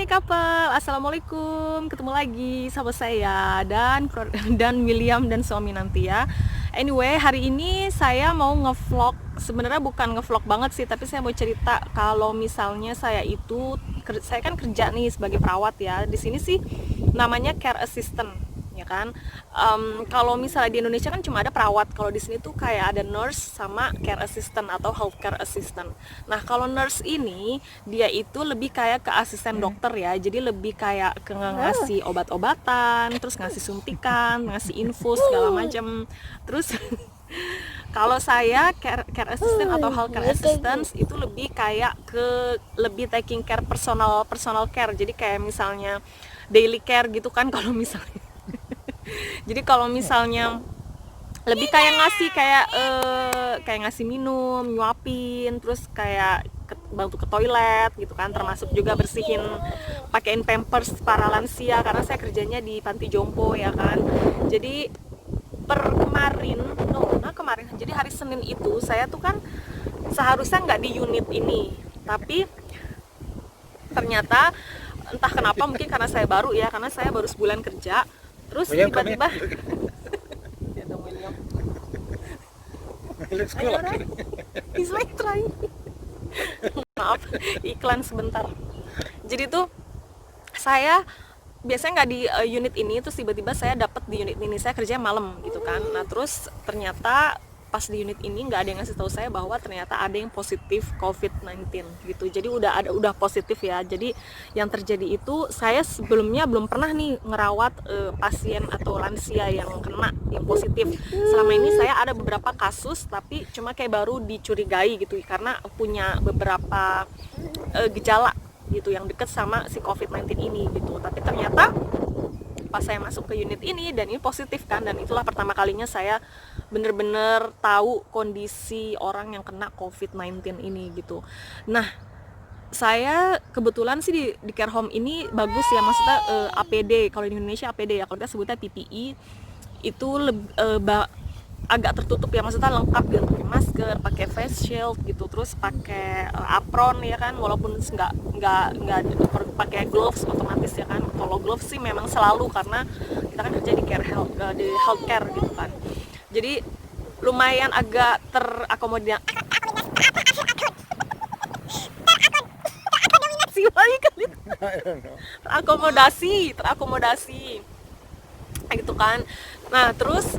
couple, assalamualaikum. Ketemu lagi sama saya dan William dan suami nanti ya. Anyway, hari ini saya mau ngevlog. Sebenarnya bukan ngevlog banget sih, tapi saya mau cerita kalau misalnya saya kan kerja nih sebagai perawat ya. Di sini sih namanya care assistant, ya kan. Kalau misalnya di Indonesia kan cuma ada perawat, kalau di sini tuh kayak ada nurse sama care assistant atau healthcare assistant. Nah, kalau nurse ini dia itu lebih kayak ke asisten dokter ya, jadi lebih kayak ke ngasih obat-obatan, terus ngasih suntikan, ngasih infus segala macam. Terus kalau saya care assistant atau healthcare assistant itu lebih kayak lebih taking care personal care, jadi kayak misalnya daily care gitu kan. Kalau misalnya jadi kalau misalnya lebih kayak ngasih kayak ngasih minum, nyuapin, terus kayak bantu ke toilet gitu kan, termasuk juga bersihin, pakein pampers para lansia karena saya kerjanya di panti jompo ya kan. Jadi jadi hari Senin itu saya tuh kan seharusnya nggak di unit ini, tapi ternyata entah kenapa, mungkin karena saya baru ya, karena saya baru sebulan kerja. Terus tiba-tiba he's like trying. Maaf, iklan sebentar. Jadi tuh saya biasanya nggak di unit ini, terus tiba-tiba saya dapat di unit ini. Saya kerja malam gitu kan. Nah, terus ternyata pas di unit ini nggak ada yang ngasih tahu saya bahwa ternyata ada yang positif COVID-19 gitu. Jadi udah positif ya. Jadi yang terjadi itu, saya sebelumnya belum pernah nih ngerawat pasien atau lansia yang kena, yang positif. Selama ini saya ada beberapa kasus, tapi cuma kayak baru dicurigai gitu karena punya beberapa gejala gitu yang deket sama si COVID-19 ini gitu. Tapi ternyata pas saya masuk ke unit ini dan ini positif kan, dan itulah pertama kalinya saya bener-bener tahu kondisi orang yang kena COVID-19 ini gitu. Nah, saya kebetulan sih di care home ini bagus ya, maksudnya APD, kalau di Indonesia APD ya, kalau kita sebutnya PPE itu agak tertutup ya, maksudnya lengkap gitu, pakai masker, pakai face shield gitu, terus pakai apron ya kan, walaupun nggak pakai gloves otomatis ya kan. Kalau gloves sih memang selalu karena kita kan kerja di healthcare gitu kan. Jadi lumayan agak terakomodir terakomodasi gitu kan. Nah, terus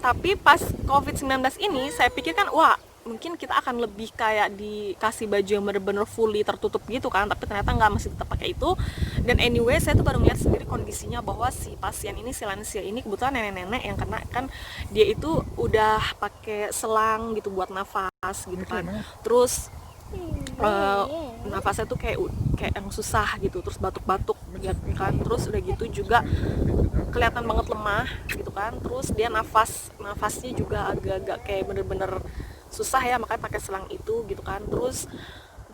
tapi pas COVID-19 ini saya pikir kan, wah mungkin kita akan lebih kayak dikasih baju yang bener-bener fully tertutup gitu kan, tapi ternyata nggak, masih tetap pakai itu. Dan anyway, saya tuh baru melihat sendiri kondisinya bahwa si pasien ini, si lansia ini, kebetulan nenek-nenek yang kena kan, dia itu udah pakai selang gitu buat nafas gitu kan. Terus nafasnya tuh kayak yang susah gitu, terus batuk-batuk ya kan. Terus udah gitu juga kelihatan banget lemah gitu kan. Terus dia nafasnya juga agak-agak kayak bener-bener susah ya, makanya pakai selang itu gitu kan. Terus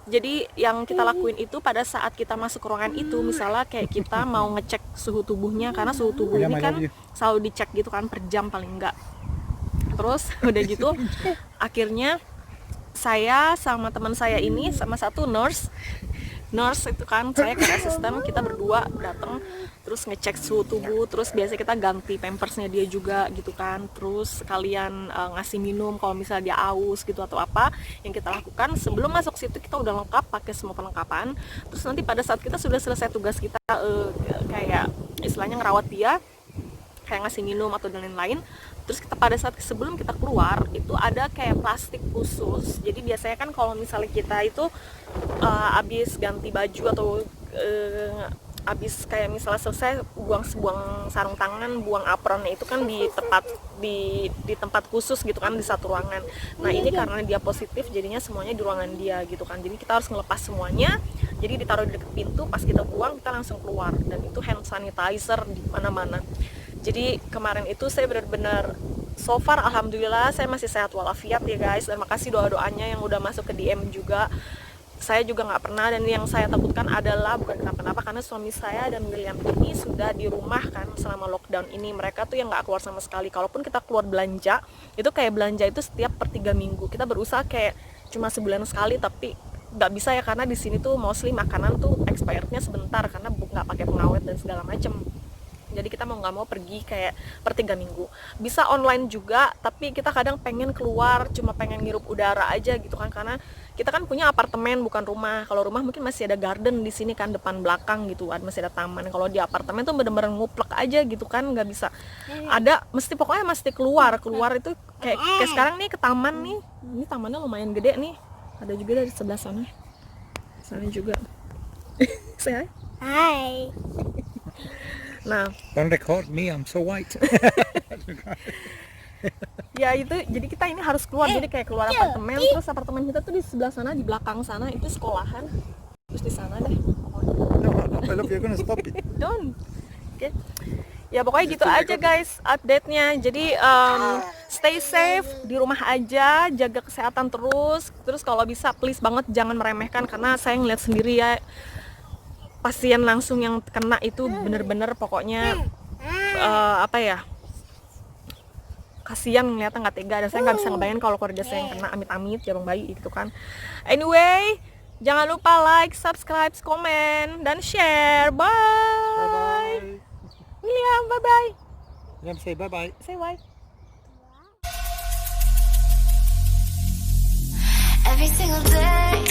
jadi yang kita lakuin itu pada saat kita masuk ke ruangan itu, misalnya kayak kita mau ngecek suhu tubuhnya, karena suhu tubuh ini kan selalu dicek gitu kan per jam paling enggak. Terus udah gitu akhirnya saya sama teman saya ini sama satu nurse itu kan, saya care assistant, kita berdua datang terus ngecek suhu tubuh, terus biasanya kita ganti pampersnya dia juga gitu kan. Terus sekalian ngasih minum kalau misalnya dia aus gitu atau apa. Yang kita lakukan sebelum masuk situ, kita udah lengkap pakai semua perlengkapan. Terus nanti pada saat kita sudah selesai tugas kita, kayak istilahnya ngerawat dia, kayak ngasih minum atau dan lain-lain, terus kita pada saat sebelum kita keluar itu ada kayak plastik khusus. Jadi biasanya kan kalau misalnya kita itu abis ganti baju atau abis kayak misalnya selesai buang sarung tangan, buang apronnya itu kan di tempat khusus gitu kan, di satu ruangan. Nah, ini karena dia positif jadinya semuanya di ruangan dia gitu kan. Jadi kita harus ngelepas semuanya. Jadi ditaruh di dekat pintu, pas kita buang kita langsung keluar, dan itu hand sanitizer di mana-mana. Jadi kemarin itu saya benar-benar, so far alhamdulillah saya masih sehat walafiat ya guys, dan makasih doa-doanya yang udah masuk ke DM juga. Saya juga nggak pernah, dan yang saya takutkan adalah bukan kenapa-napa, karena suami saya dan William ini sudah di rumah kan selama lockdown ini. Mereka tuh yang nggak keluar sama sekali. Kalaupun kita keluar belanja, itu kayak belanja itu setiap per 3 minggu. Kita berusaha kayak cuma sebulan sekali, tapi nggak bisa ya, karena di sini tuh mostly makanan tuh expirednya sebentar karena nggak pakai pengawet dan segala macem. Jadi kita mau nggak mau pergi kayak per 3 minggu. Bisa online juga, tapi kita kadang pengen keluar, cuma pengen ngirup udara aja gitu kan, karena kita kan punya apartemen bukan rumah. Kalau rumah mungkin masih ada garden di sini kan, depan belakang gitu, masih ada taman. Kalau di apartemen tuh bener-bener nguplek aja gitu kan, nggak bisa ada, mesti pokoknya mesti keluar itu kayak sekarang nih ke taman nih. Ini tamannya lumayan gede nih. Ada juga dari sebelah sana. Sana juga. Say hi. Hi. Nah, Don't record me, I'm so white. ya itu jadi kita ini harus keluar, jadi kayak keluar apartemen, terus apartemen kita tuh di sebelah sana, di belakang sana itu sekolahan, terus di sana deh pokoknya. No, I love you're gonna stop it. Don't. Oke. Ya pokoknya gitu aja guys update-nya. Jadi stay safe di rumah aja, jaga kesehatan terus kalau bisa please banget jangan meremehkan, karena saya ngeliat sendiri ya pasien langsung yang kena itu bener-bener pokoknya apa ya, kasihan ngeliatnya, nggak tega, dan saya nggak bisa ngebayangin kalau keluarga saya yang kena, amit-amit ya bang bayi gitu kan. Anyway, jangan lupa like, subscribe, komen, dan share. Bye. Bye-bye. William, bye bye. William, say bye-bye. Say bye. Every single day